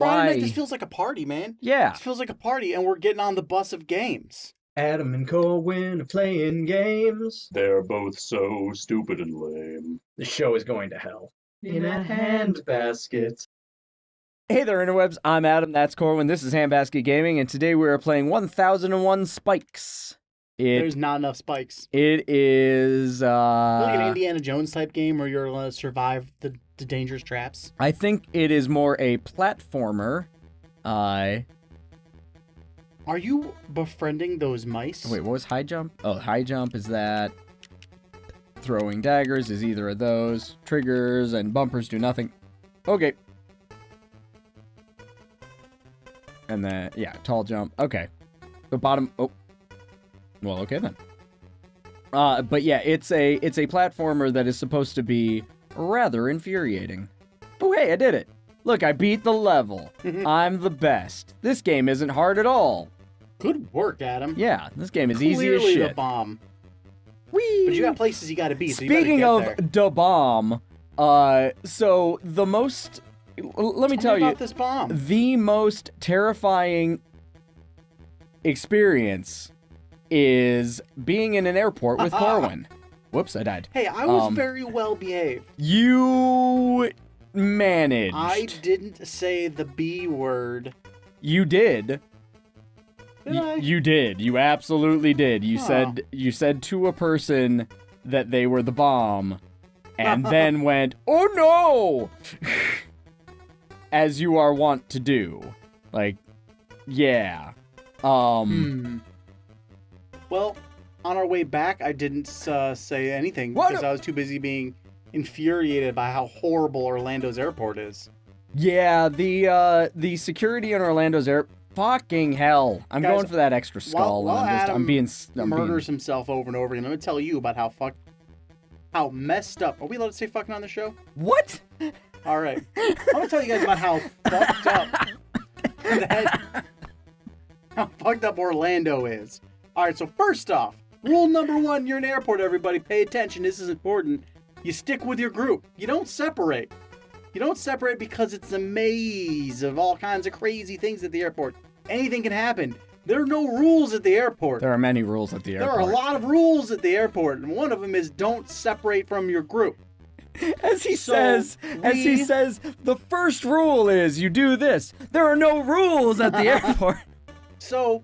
Friday night just feels like a party, man. Yeah. It feels like a party, and we're getting on the bus of games. Adam and Corwin are playing games. They're both so stupid and lame. The show is going to hell. In a handbasket. Hey there, interwebs. I'm Adam, that's Corwin. This is HandbasketGaming, and today we are playing 1001 Spikes. There's not enough spikes. It is, like an Indiana Jones type game where you're going to survive the dangerous traps. I think it is more a platformer. Are you befriending those mice? Wait, what was high jump? Oh, high jump is that. Throwing daggers is either of those. Triggers and bumpers do nothing. Okay. And then, yeah, tall jump. Okay. The bottom, oh. Well, okay then. But yeah, it's a platformer that is supposed to be rather infuriating. Oh, hey, I did it. Look, I beat the level. I'm the best. This game isn't hard at all. Good work, Adam. Yeah, this game is easy as Clearly shit. the bomb. Whee! But you got places you got to be, so Speaking you of better get the bomb, so the most, let me tell me you, about this bomb. the most terrifying experience is being in an airport with Corwin. Whoops, I died. Hey, I was very well behaved. You managed. I didn't say the B word. You did. Did I? You did. You absolutely did. You Huh. said to a person that they were the bomb, and then went, "Oh no!" as you are wont to do. Like, yeah. Well, on our way back, I didn't say anything What? because I was too busy being infuriated by how horrible Orlando's airport is. Yeah, the security in Orlando's air. Fucking hell! I'm Guys, going for that extra skull. while and I'm Adam being murders himself over and over again, I'm gonna tell you about how messed up. Are we allowed to say fucking on the show? What? All right. I'm gonna tell you guys about how fucked up Orlando is. All right. So first off, rule number one: you're in an airport. Everybody, pay attention. This is important. You stick with your group. You don't separate. You don't separate because it's a maze of all kinds of crazy things at the airport. Anything can happen. There are no rules at the airport. There are many rules at the airport. There are a lot of rules at the airport, and one of them is don't separate from your group. As he says, the first rule is you do this. There are no rules at the airport. So,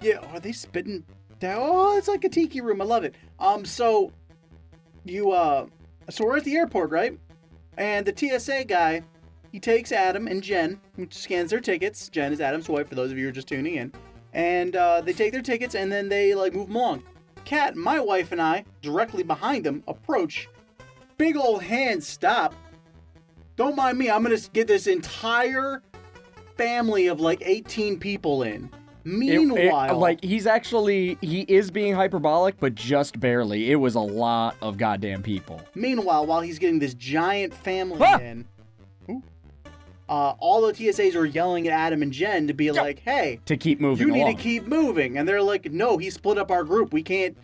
yeah, are they spitting down? Oh, it's like a tiki room. I love it. So we're at the airport, right? And the TSA guy, he takes Adam and Jen, which scans their tickets. Jen is Adam's wife, for those of you who are just tuning in. And they take their tickets, and then they, move them along. Kat, my wife, and I, directly behind them, approach. Big old hand stop. Don't mind me, I'm going to get this entire family of, 18 people in. Meanwhile... he is being hyperbolic, but just barely. It was a lot of goddamn people. Meanwhile, while he's getting this giant family in, all the TSAs are yelling at Adam and Jen to be like, hey, to keep moving you need along. to keep moving. And they're like, no, he split up our group. We can't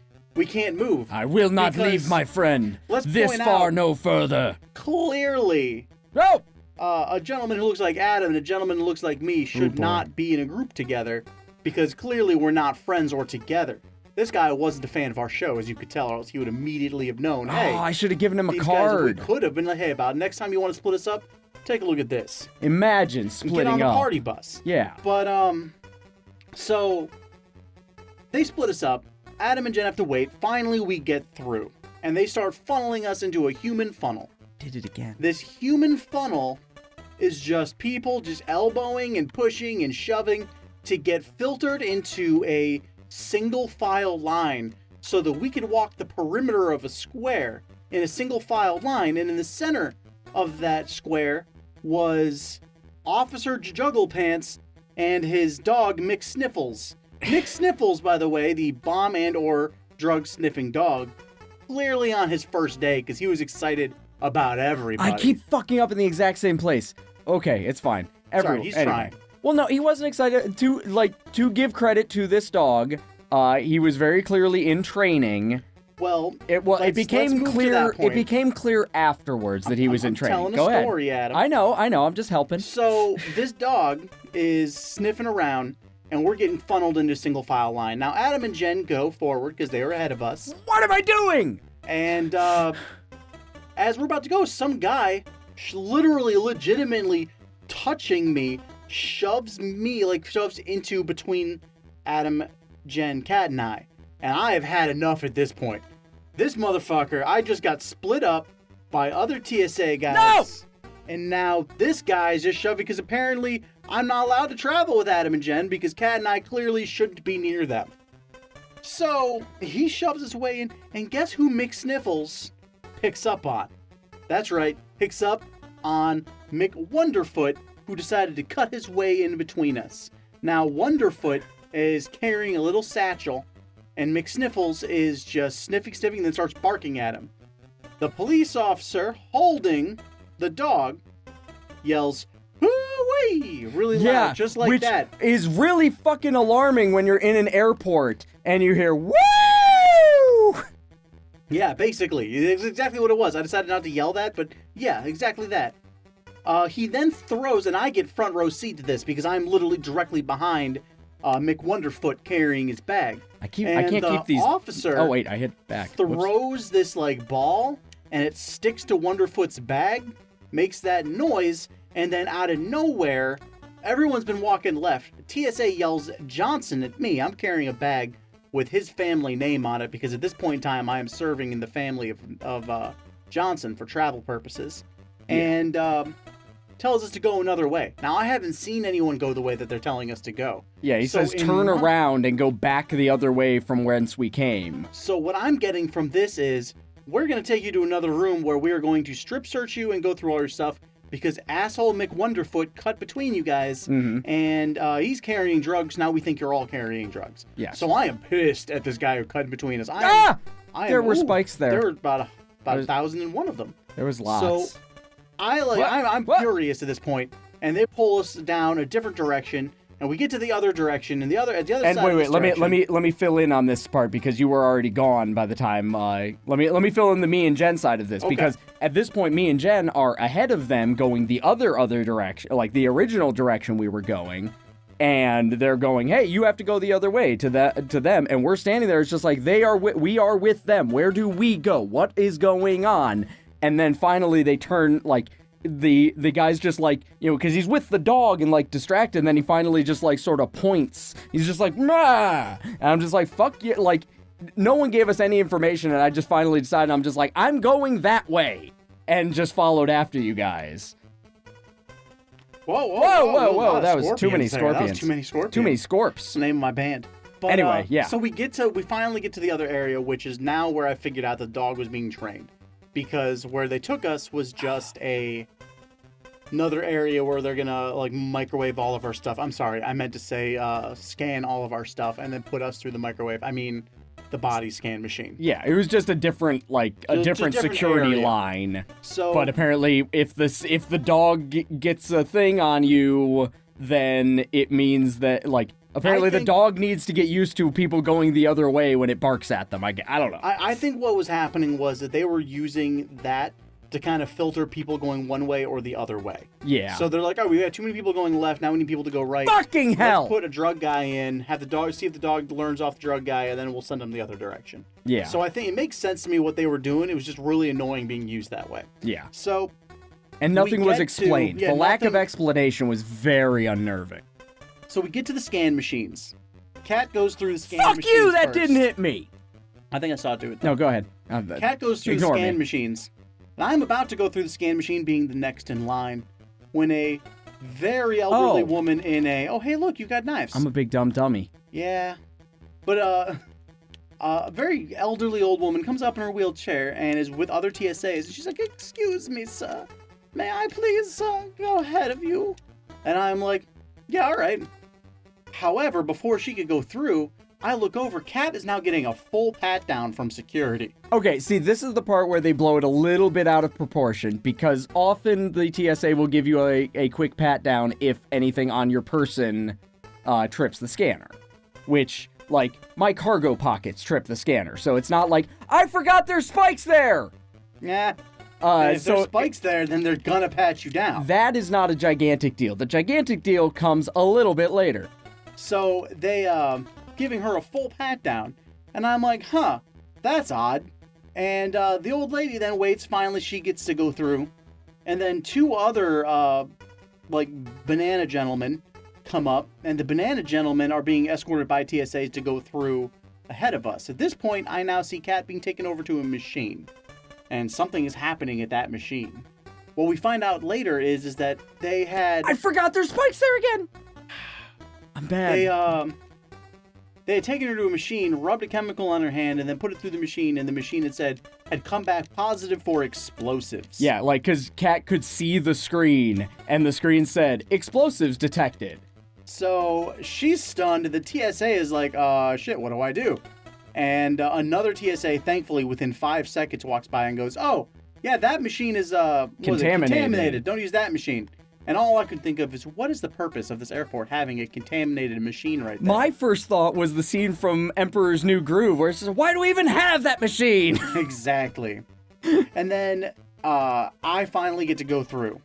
move. I will not Because leave my friend. let's This point far, out- no further. Clearly, No! a gentleman who looks like Adam and a gentleman who looks like me should boy. not be in a group together because clearly we're not friends or together. This guy wasn't a fan of our show, as you could tell, or else he would immediately have known, hey, Oh, I should have given him a these card. guys, we could have been like, hey, about next time you want to split us up, take a look at this. Imagine And splitting get on the up. party bus. Yeah. But, so they split us up. Adam and Jen have to wait. Finally, we get through. And they start funneling us into a human funnel. Did it again. This human funnel is just people just elbowing and pushing and shoving to get filtered into a single file line so that we could walk the perimeter of a square in a single file line. And in the center of that square was Officer Juggle Pants and his dog Mick Sniffles. Mick Sniffles, by the way, the bomb and or drug sniffing dog, clearly on his first day because he was excited about everybody. I keep fucking up in the exact same place. Okay, it's fine. Sorry, he's trying. Well, no, he wasn't excited to give credit to this dog. He was very clearly in training. Well, It let's became move to clear. that It point. became clear afterwards that he was in I'm training. telling Go a ahead. story, Adam. I know. I'm just helping. So this dog is sniffing around, and we're getting funneled into single file line. Now Adam and Jen go forward because they were ahead of us, What am I doing? and as we're about to go, some guy, literally, legitimately touching me, shoves into between Adam, Jen, Kat, and I. And I have had enough at this point. This motherfucker, I just got split up by other TSA guys. No! And now this guy is just shoving because apparently I'm not allowed to travel with Adam and Jen because Kat and I clearly shouldn't be near them. So he shoves his way in, and guess who McSniffles picks up on? That's right, picks up on McWonderfoot, who decided to cut his way in between us. Now Wonderfoot is carrying a little satchel, and McSniffles is just sniffing, and then starts barking at him. The police officer holding the dog yells, "Hoo-wee!" really loud, just like which that. is really fucking alarming when you're in an airport and you hear "woo!" Yeah, basically. It's exactly what it was. I decided not to yell that, but yeah, exactly that. He then throws, and I get front row seat to this because I'm literally directly behind McWonderfoot carrying his bag. I can't keep these. Officer Oh wait, I hit back. Whoops. throws this like ball, and it sticks to Wonderfoot's bag, makes that noise, and then out of nowhere, everyone's been walking left. TSA yells Johnson at me. I'm carrying a bag with his family name on it because at this point in time, I am serving in the family of Johnson for travel purposes, and tells us to go another way. Now, I haven't seen anyone go the way that they're telling us to go. Yeah, he So says in turn my- around and go back the other way from whence we came. So what I'm getting from this is, we're going to take you to another room where we are going to strip search you and go through all your stuff because asshole McWonderfoot cut between you guys, and he's carrying drugs. Now we think you're all carrying drugs. Yes. So I am pissed at this guy who cut in between us. There were spikes there. There were about 1,001 of them. There was lots. So I'm What? furious at this point, and they pull us down a different direction, and we get to the other direction, and at the other And side wait, of this direction, let me fill in on this part because you were already gone by the time. Let me fill in the me and Jen side of this because at this point me and Jen are ahead of them going the other direction, like the original direction we were going, and they're going, hey, you have to go the other way to them, and we're standing there. It's just like we are with them. Where do we go? What is going on? And then finally they turn like. The guy's just like, because he's with the dog and like distracted, and then he finally just like sort of points. He's just like, "Mah!" And I'm just like, fuck you. Like, no one gave us any information, and I just finally decided, I'm just like, I'm going that way, and just followed after you guys. Whoa! That was too many there. That scorpions. was too many scorpions. Too many scorps. It's the name of my band. But, Anyway, yeah. So we finally get to the other area, which is now where I figured out the dog was being trained. Because where they took us was just another area where they're gonna like microwave all of our stuff. I'm sorry, I meant to say scan all of our stuff and then put us through the microwave. I mean the body scan machine. Yeah, it was just a different different security area. line. So But apparently, if the dog gets a thing on you, then it means that like apparently the dog needs to get used to people going the other way when it barks at them. I don't know. I think what was happening was that they were using that to kind of filter people going one way or the other way. Yeah. So they're like, oh, we got too many people going left. Now we need people to go right. Fucking hell! Let's put a drug guy in, have the dog, see if the dog learns off the drug guy, and then we'll send him the other direction. Yeah. So I think it makes sense to me what they were doing. It was just really annoying being used that way. Yeah. So. And nothing we was get explained. to- The lack of nothing- explanation was very unnerving. So we get to the scan machines. Cat goes through the scan Fuck machines you! That first. didn't hit me. I think I saw it do it. No, go ahead. Cat goes through the Ignore scan me. machines. And I'm about to go through the scan machine, being the next in line, when a very elderly Oh. woman in a, oh, hey, look, you got knives. I'm a big dumb dummy. Yeah. But a very elderly old woman comes up in her wheelchair and is with other TSAs. And she's like, excuse me, sir. May I please go ahead of you? And I'm like, yeah, all right. However, before she could go through, I look over. Cat is now getting a full pat down from security. Okay, see, this is the part where they blow it a little bit out of proportion because often the TSA will give you a quick pat down if anything on your person trips the scanner. Which, like, my cargo pockets trip the scanner. So it's not like, I forgot there's spikes there! Yeah. And if So there's spikes there, then they're gonna pat you down. that is not a gigantic deal. The gigantic deal comes a little bit later. So they giving her a full pat down, and I'm like, huh, that's odd. And the old lady then waits. Finally, she gets to go through, and then two other like banana gentlemen come up, and the banana gentlemen are being escorted by TSAs to go through ahead of us. At this point, I now see Kat being taken over to a machine, and something is happening at that machine. What we find out later is that they had I forgot there's spikes there again! I'm bad. they had taken her to a machine, rubbed a chemical on her hand, and then put it through the machine, and the machine had come back positive for explosives. Yeah, like, because Kat could see the screen, and the screen said, explosives detected. So she's stunned. The TSA is like, shit, what do I do? And another TSA, thankfully, within 5 seconds walks by and goes, oh, yeah, that machine is contaminated. Don't use that machine. And all I could think of is, what is the purpose of this airport having a contaminated machine right there? My first thought was the scene from Emperor's New Groove, where it says, why do we even have that machine? Exactly. And then I finally get to go through.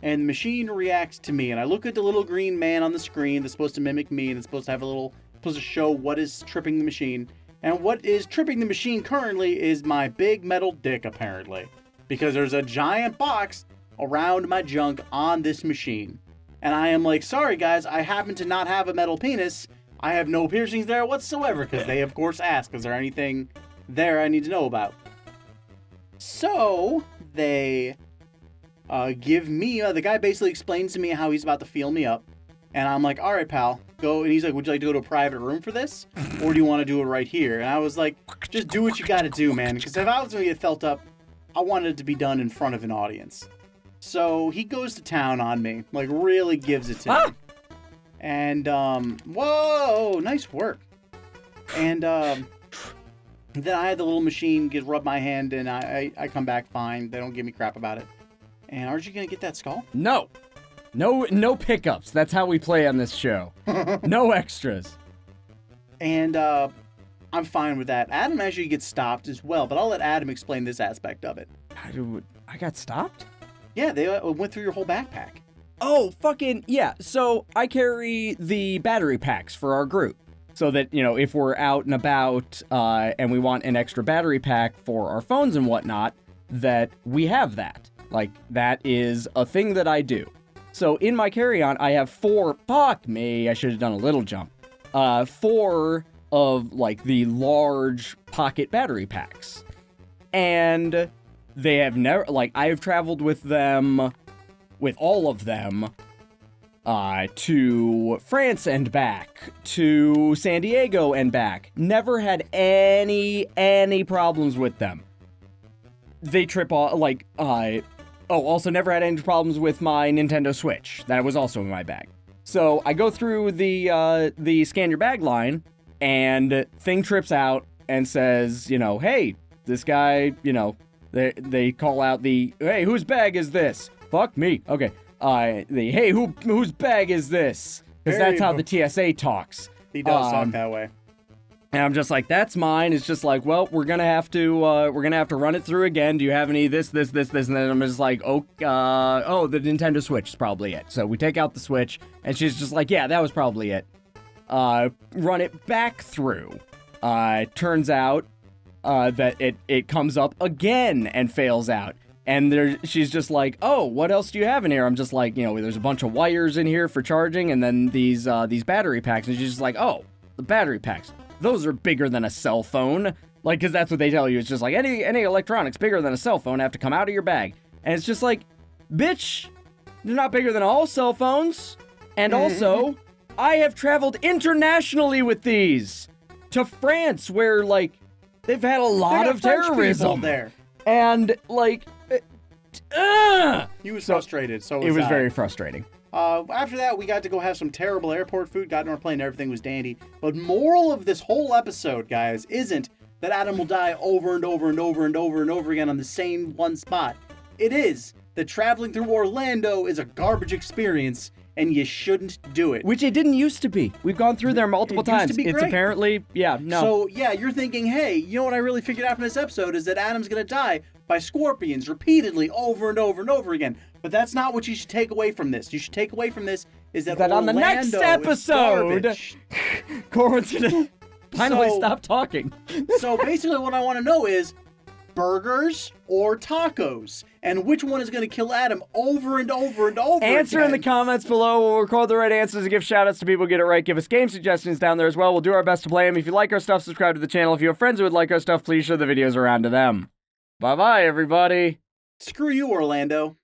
And the machine reacts to me. And I look at the little green man on the screen that's supposed to mimic me, and it's supposed to have supposed to show what is tripping the machine. And what is tripping the machine currently is my big metal dick, apparently. Because there's a giant box around my junk on this machine. And I am like, sorry guys, I happen to not have a metal penis. I have no piercings there whatsoever, because they of course ask, is there anything there I need to know about? So they give me, the guy basically explains to me how he's about to feel me up. And I'm like, all right, pal, go. And he's like, would you like to go to a private room for this? Or do you want to do it right here? And I was like, just do what you got to do, man. Because if I was going to get felt up, I wanted it to be done in front of an audience. So he goes to town on me, like really gives it to me. And, whoa, nice work. And then I had the little machine rub my hand, and I come back fine. They don't give me crap about it. And aren't you going to get that skull? No. No pickups. That's how we play on this show. No extras. And I'm fine with that. Adam actually gets stopped as well, but I'll let Adam explain this aspect of it. I got stopped? Yeah, they went through your whole backpack. Oh, fucking, yeah. So I carry the battery packs for our group. So that, if we're out and about and we want an extra battery pack for our phones and whatnot, that we have that. Like, that is a thing that I do. So in my carry-on, I have 4, fuck me, I should have done a little jump. 4 of, like, the large pocket battery packs. And they have never, like, I have traveled with them, with all of them, to France and back, to San Diego and back. Never had any problems with them. They trip off, like, also never had any problems with my Nintendo Switch. That was also in my bag. So I go through the scan your bag line, and thing trips out and says, hey, this guy, they call out hey, whose bag is this? Fuck me. Okay. Hey, whose bag is this? Because that's how the TSA talks. He does talk that way. And I'm just like, that's mine. It's just like, well, we're gonna have to run it through again. Do you have any this? And then I'm just like, the Nintendo Switch is probably it. So we take out the Switch, and she's just like, yeah, that was probably it. Run it back through. Turns out that it comes up again and fails out. And she's just like, oh, what else do you have in here? I'm just like, there's a bunch of wires in here for charging, and then these battery packs. And she's just like, oh, the battery packs. Those are bigger than a cell phone. Like, because that's what they tell you. It's just like, any electronics bigger than a cell phone have to come out of your bag. And it's just like, bitch, they're not bigger than all cell phones. And also, I have traveled internationally with these to France, where, like, they've had a lot of terrorism there. And, like, he was frustrated. So it was very frustrating. After that, we got to go have some terrible airport food, got in our plane, everything was dandy. But moral of this whole episode, guys, isn't that Adam will die over and over and over and over and over again on the same one spot. It is that traveling through Orlando is a garbage experience, and you shouldn't do it. Which it didn't used to be. We've gone through there multiple It used to times. be It's great. apparently, yeah, no. So, yeah, you're thinking, hey, you know what I really figured out from this episode is that Adam's gonna die by scorpions repeatedly over and over and over again. But that's not what you should take away from this. You should take away from this is that on the next Orlando is episode, garbage. Corwin's gonna finally So- stop talking. So basically what I want to know is burgers or tacos, and which one is going to kill Adam over and over and over Answer in the again. comments below. We'll record the right answers and give shout outs to people who get it right. Give us game suggestions down there as well. We'll do our best to play them. If you like our stuff, subscribe to the channel. If you have friends who would like our stuff, please share the videos around to them. Bye-bye, everybody. Screw you, Orlando.